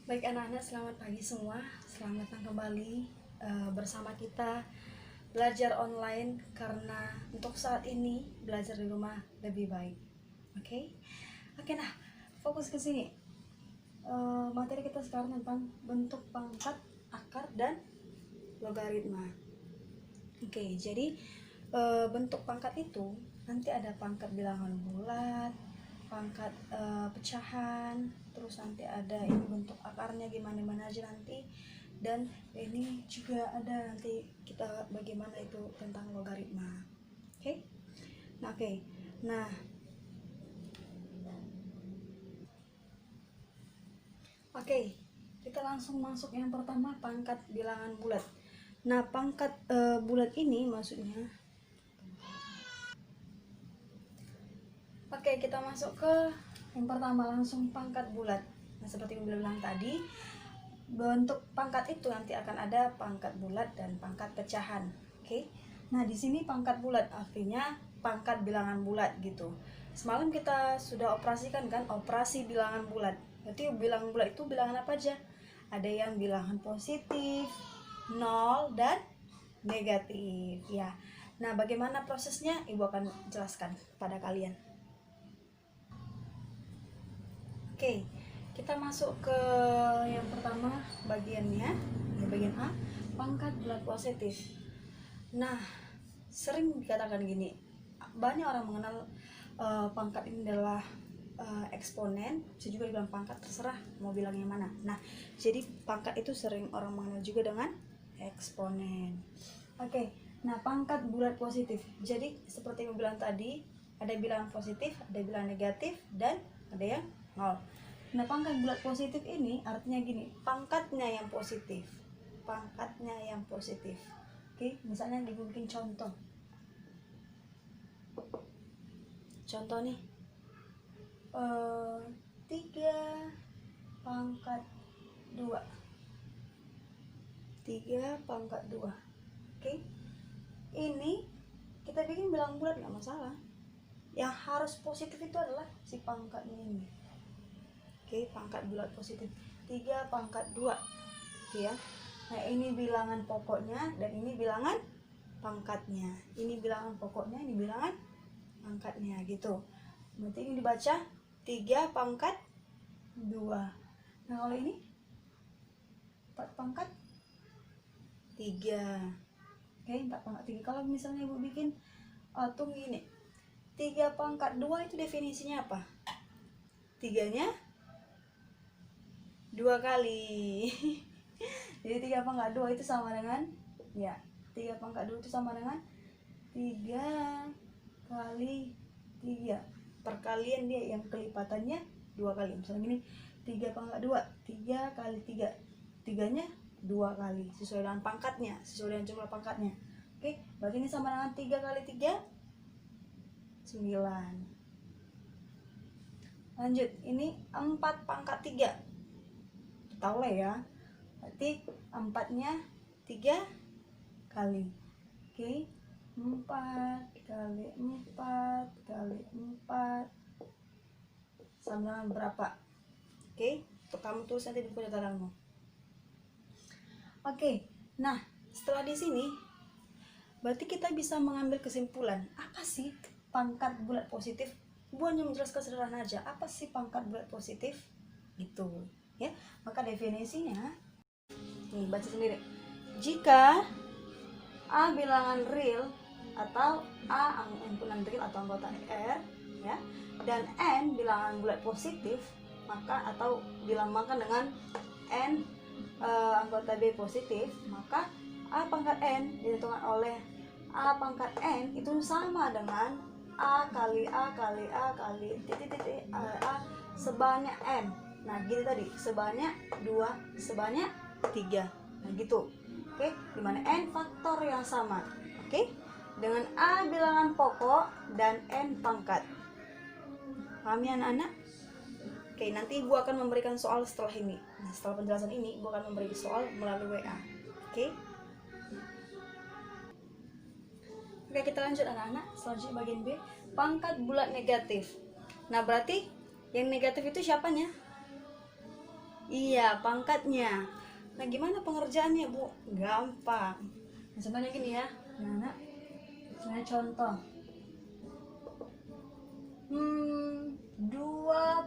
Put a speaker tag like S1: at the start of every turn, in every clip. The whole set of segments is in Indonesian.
S1: Baik anak-anak, selamat pagi semua. Selamat datang kembali bersama kita belajar online karena untuk saat ini belajar di rumah lebih baik. Oke? Oke, nah, fokus ke sini. Materi kita sekarang tentang bentuk pangkat, akar, dan logaritma. Oke, jadi bentuk pangkat itu nanti ada pangkat bilangan bulat, pangkat pecahan, terus nanti ada ini bentuk akarnya gimana aja nanti, dan ini juga ada nanti kita bagaimana itu tentang logaritma. Oke? Nah, oke, kita langsung masuk yang pertama, pangkat bilangan bulat. Nah, pangkat bulat ini maksudnya, oke, kita masuk ke yang pertama, langsung pangkat bulat. Nah, seperti yang bilang tadi, bentuk pangkat itu nanti akan ada pangkat bulat dan pangkat pecahan. Oke. Nah, di sini pangkat bulat artinya pangkat bilangan bulat gitu. Semalam kita sudah operasikan kan, operasi bilangan bulat. Berarti bilangan bulat itu bilangan apa aja? Ada yang bilangan positif, 0 dan negatif ya. Nah, bagaimana prosesnya? Ibu akan jelaskan pada kalian. Oke, kita masuk ke yang pertama bagiannya, bagian A, pangkat bulat positif. Nah, sering dikatakan gini, banyak orang mengenal pangkat ini adalah eksponen, bisa juga dibilang pangkat, terserah mau bilang yang mana. Nah, jadi pangkat itu sering orang mengenal juga dengan eksponen. Oke, nah pangkat bulat positif. Jadi seperti yang bilang tadi, ada bilangan positif, ada bilangan negatif, dan ada yang 0. Nah, pangkat bulat positif ini artinya gini, pangkatnya yang positif. Pangkatnya yang positif. Oke, misalnya dibikin contoh. Contoh nih, 3 pangkat 2. 3 pangkat 2. Oke, ini kita bikin bilangan bulat nggak masalah. Yang harus positif itu adalah si pangkatnya ini. Oke, pangkat bulat positif 3 pangkat 2 ya. Nah, ini bilangan pokoknya dan ini bilangan pangkatnya. Ini bilangan pokoknya, ini bilangan pangkatnya gitu. Berarti ini dibaca 3 pangkat 2. Nah, kalau ini 4 pangkat 3. Oke, 4 pangkat 3. Kalau misalnya Ibu bikin tunggu ini, 3 pangkat 2 itu definisinya apa? 3-nya 2 kali. Jadi 3 pangkat 2 itu sama dengan, ya, 3 pangkat 2 itu sama dengan 3 kali 3. Perkalian dia yang kelipatannya 2 kali. Misalnya gini, 3 pangkat 2, 3 kali 3. 3-nya 2 kali, sesuai dengan pangkatnya, sesuai dengan jumlah pangkatnya. Oke, berarti ini sama dengan 3 kali 3, 9. Lanjut, ini 4 pangkat 3. Tahu lah ya, berarti 4-nya 3 kali. Oke, 4 kali 4 kali 4 sama berapa? Oke, untuk kamu tulis nanti di buku catatanmu. Oke, nah setelah di sini berarti kita bisa mengambil kesimpulan, apa sih pangkat bulat positif? Bu hanya menjelaskan sederhana aja, apa sih pangkat bulat positif? Gitu ya. Maka definisinya nih, baca sendiri. Jika A bilangan real atau A himpunan real atau anggota R ya, dan N bilangan bulat positif, maka atau dilambangkan dengan N anggota B positif, maka A pangkat N ditentukan oleh A pangkat N itu sama dengan A kali A kali A kali titik-titik A sebanyak N. Nah, gitu tadi, sebanyak 2, sebanyak 3. Nah, gitu. Oke, dimana N faktor yang sama. Oke, dengan A bilangan pokok dan N pangkat. Paham ya anak-anak? Oke, nanti Ibu akan memberikan soal setelah ini. Nah, setelah penjelasan ini, Ibu akan memberi soal melalui WA. Oke? Oke, kita lanjut anak-anak. Selanjutnya bagian B, pangkat bulat negatif. Nah, berarti yang negatif itu siapanya? Iya, pangkatnya. Nah, gimana pengerjaannya, Bu? Gampang. Nah, contohnya gini ya. Nah, sebenarnya contoh. 2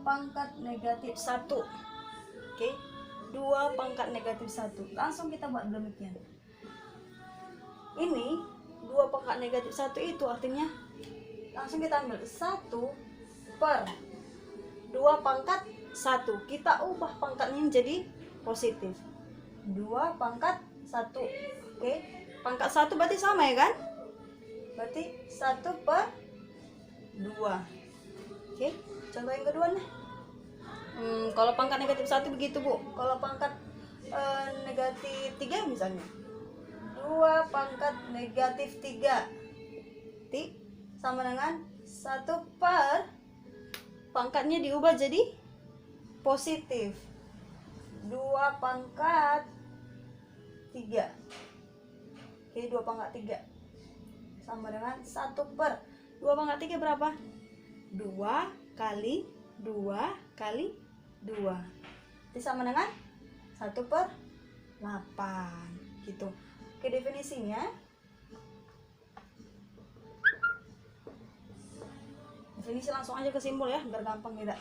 S1: pangkat negatif 1. Oke. 2 pangkat negatif 1. Langsung kita buat demikian. Ini 2 pangkat negatif 1 itu artinya langsung kita ambil 1 per 2 pangkat 1. Kita ubah pangkatnya menjadi positif. 2 pangkat 1. Oke. Pangkat 1 berarti sama ya kan? Berarti 1 per 2. Oke. Contoh yang kedua nih. Kalau pangkat negatif 1 begitu, Bu. Kalau pangkat negatif 3 misalnya. 2 pangkat negatif 3 sama dengan 1 per pangkatnya diubah jadi positif 2 pangkat 3. Oke, 2 pangkat 3 sama dengan 1 per 2 pangkat 3 berapa? 2 kali 2 kali 2. Itu sama dengan 1 per 8 gitu. Oke, definisinya. Definisi langsung aja ke simbol ya, biar gampang kita.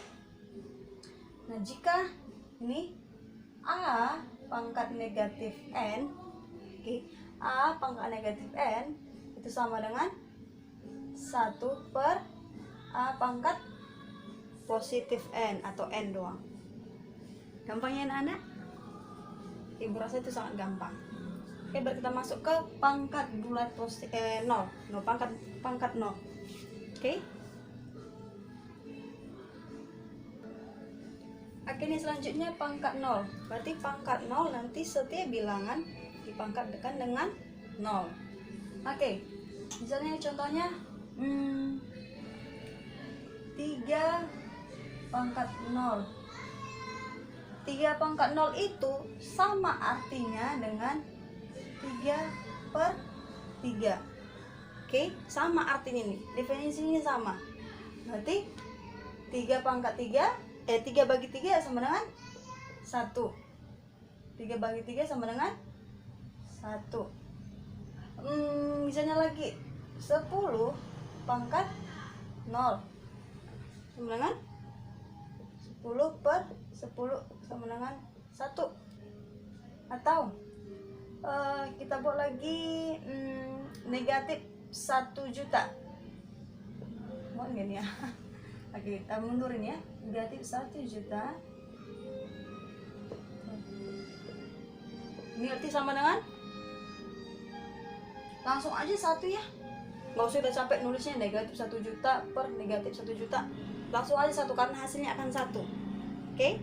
S1: Nah, jika ini A pangkat negatif N, oke, A pangkat negatif N itu sama dengan 1 per A pangkat positif N atau N doang. Gampangnya anak-anak? Ibu rasa itu sangat gampang. Oke, baru kita masuk ke pangkat bulat positif 0. Pangkat 0. Oke. Oke, ini selanjutnya pangkat 0. Berarti pangkat 0 nanti setiap bilangan dipangkatkan dengan 0. Oke. Misalnya contohnya 3 pangkat 0. 3 pangkat 0 itu sama artinya dengan 3 per 3. Oke, sama artinya nih. Definisinya sama. Berarti 3 pangkat 3, 3 bagi 3 sama dengan 1. 3 bagi 3 sama dengan 1. Misalnya lagi 10 pangkat 0 sama dengan 10 per 10 sama dengan 1. Atau kita buat lagi negatif 1 juta. Mau gini ya. Oke, kita mundurin ya. Negatif 1 juta. Ini arti sama dengan, langsung aja 1 ya. Nggak usah kita sampai nulisnya negatif 1 juta per negatif 1 juta. Langsung aja 1 karena hasilnya akan 1. Oke.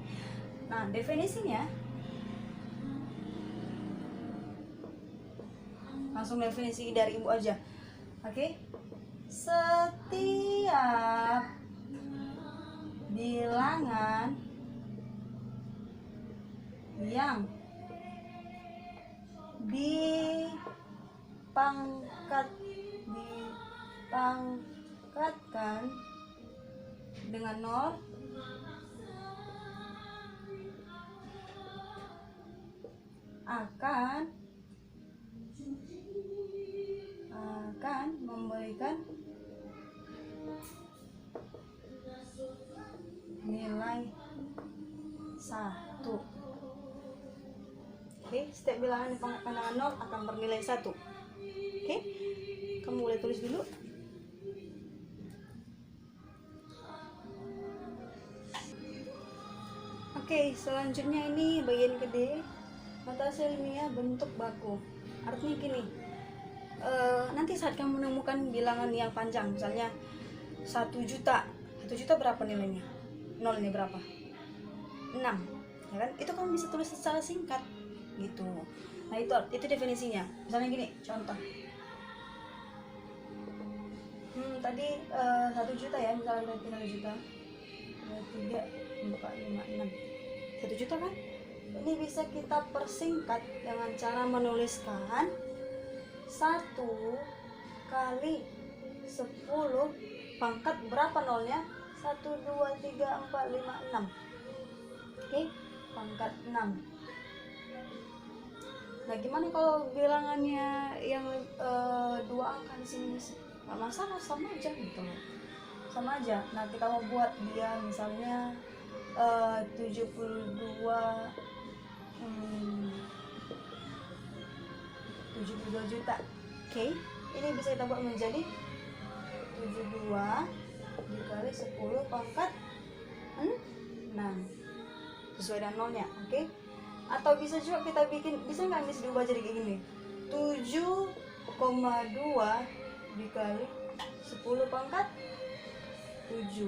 S1: Nah, definisinya langsung definisi dari ibu aja. Oke. Setiap bilangan yang dipangkatkan dengan 0 akan memberikan nilai 1. Oke, setiap bilangan dipangkatkan dengan 0 akan bernilai 1. Oke, kamu boleh tulis dulu. Oke, selanjutnya ini bagian gede, mata hasil ilmiah bentuk baku. Artinya gini, nanti saat kamu menemukan bilangan yang panjang, misalnya 1 juta. 1 juta berapa nilainya? 0 ini berapa? 6, ya kan? Itu kamu bisa tulis secara singkat gitu. Nah, itu definisinya. Misalnya gini, contoh. Tadi 1 juta ya, misalnya 1 juta. 3, 4, 5, 6. 1 juta kan? Ini bisa kita persingkat dengan cara menuliskan 1 kali 10 pangkat berapa nolnya? 1, 2, 3, 4, 5, 6. Oke, pangkat 6. Nah, gimana kalau bilangannya yang 2 angka di sini? Nggak masalah, sama aja gitu loh. Sama aja. Nah, kita mau buat dia misalnya 72 juta. Oke. Ini bisa kita buat menjadi 72 dikali 10 pangkat 6 sesuai dengan nolnya. Oke. Atau bisa juga kita bikin, bisa nggak Miss diubah jadi kayak gini, 7,2 dikali 10 pangkat 7,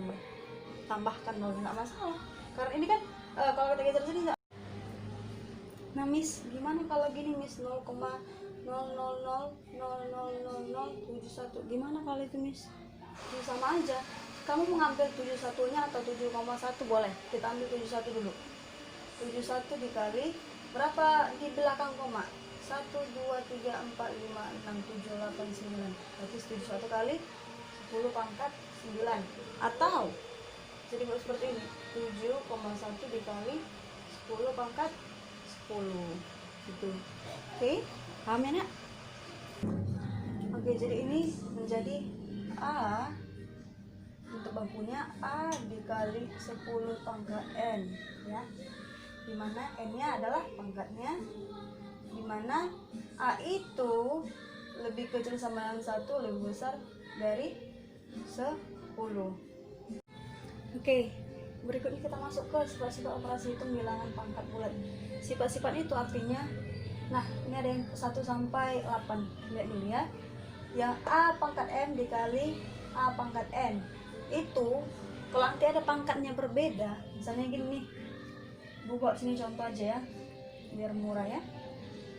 S1: tambahkan nol, nggak masalah karena ini kan kalau kita geser sini. Nah Miss, gimana kalau gini Miss, 0,000000071, gimana kalau itu Miss? Sama aja, kamu mengambil 71 nya atau 7,1 boleh, kita ambil 71 dulu. 71 dikali berapa di belakang koma? 1, 2, 3, 4, 5, 6, 7, 8, 9. Berarti 71 kali 10 pangkat 9. Atau jadi seperti ini, 7,1 dikali 10 pangkat 10 gitu. Oke, paham ya nak? Oke, jadi ini menjadi A, untuk bangkunya A dikali 10 pangkat N ya, dimana N nya adalah pangkatnya, dimana A itu lebih kecil sama yang 1, lebih besar dari 10. Oke, berikutnya kita masuk ke sifat-sifat operasi hitung bilangan pangkat bulat. Sifat-sifat itu artinya, nah ini ada yang 1 sampai 8. Lihat dulu ya. Yang A pangkat M dikali A pangkat N itu kalau nanti ada pangkatnya berbeda, misalnya gini nih, Bu buat sini contoh aja ya biar murah ya.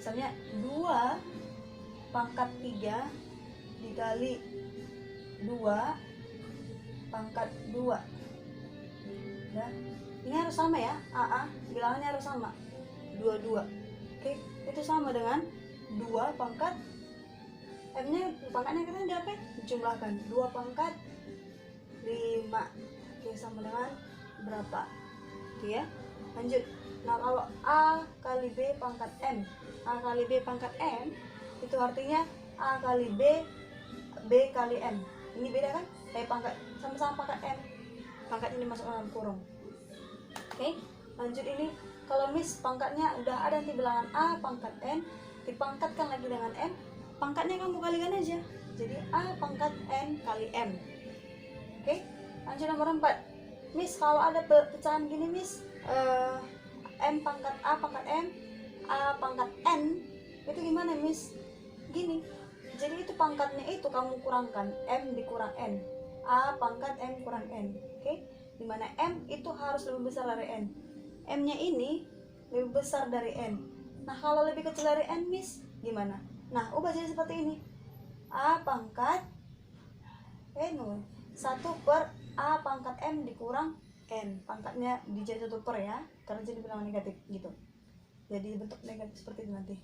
S1: Misalnya 2 pangkat 3 dikali 2 pangkat 2 ya, ini harus sama ya, AA bilangannya harus sama, 22. Oke, itu sama dengan 2 pangkat M nya, pangkatnya kita diapa? Dijumlahkan 2 pangkat 5. Oke, sama dengan berapa? Oke ya, lanjut. Nah, kalau A kali B pangkat M, A kali B pangkat M itu artinya A kali B, B kali M. Ini beda kan? Pangkat sama-sama pangkat M, pangkatnya dimasukkan dalam kurung. Oke, lanjut. Ini kalau Miss pangkatnya udah ada nanti bilangan A pangkat N, dipangkatkan lagi dengan M, pangkatnya kamu kalikan aja, jadi A pangkat N kali M. Oke, lanjut nomor 4. Miss, kalau ada pecahan gini Miss, M pangkat A pangkat M, A pangkat N, itu gimana Miss? Gini, jadi itu pangkatnya itu kamu kurangkan, M dikurang N, A pangkat M kurang N. Oke, dimana M itu harus lebih besar dari N, M nya ini lebih besar dari N. Nah, kalau lebih kecil dari N Miss, gimana? Nah, ubah jadi seperti ini, A pangkat N 1 per A pangkat M dikurang N, pangkatnya dijadi 1 per ya, karena jadi bilangan negatif gitu, jadi bentuk negatif seperti itu nanti.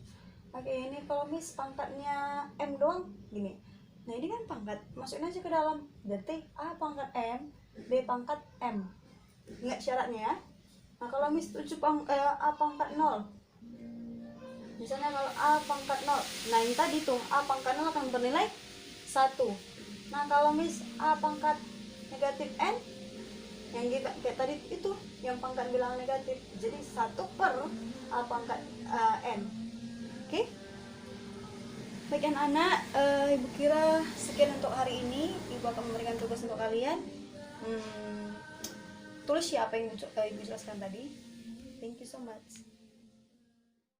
S1: Oke, ini kalau Miss pangkatnya M doang gini, nah ini kan pangkat, masukin aja ke dalam, berarti A pangkat M, B pangkat M, ingat syaratnya ya. Nah, kalau Miss A pangkat 0, misalnya kalau A pangkat 0, nah ini tadi tuh A pangkat 0 akan bernilai 1. Nah, kalau Miss A pangkat negatif N, yang kayak tadi itu yang pangkat bilangan negatif, jadi 1 per A pangkat N. Oke, baik anak-anak, Ibu kira sekian untuk hari ini. Ibu akan memberikan tugas untuk kalian. Tulis ya apa yang Ibu jelaskan tadi. Thank you so much.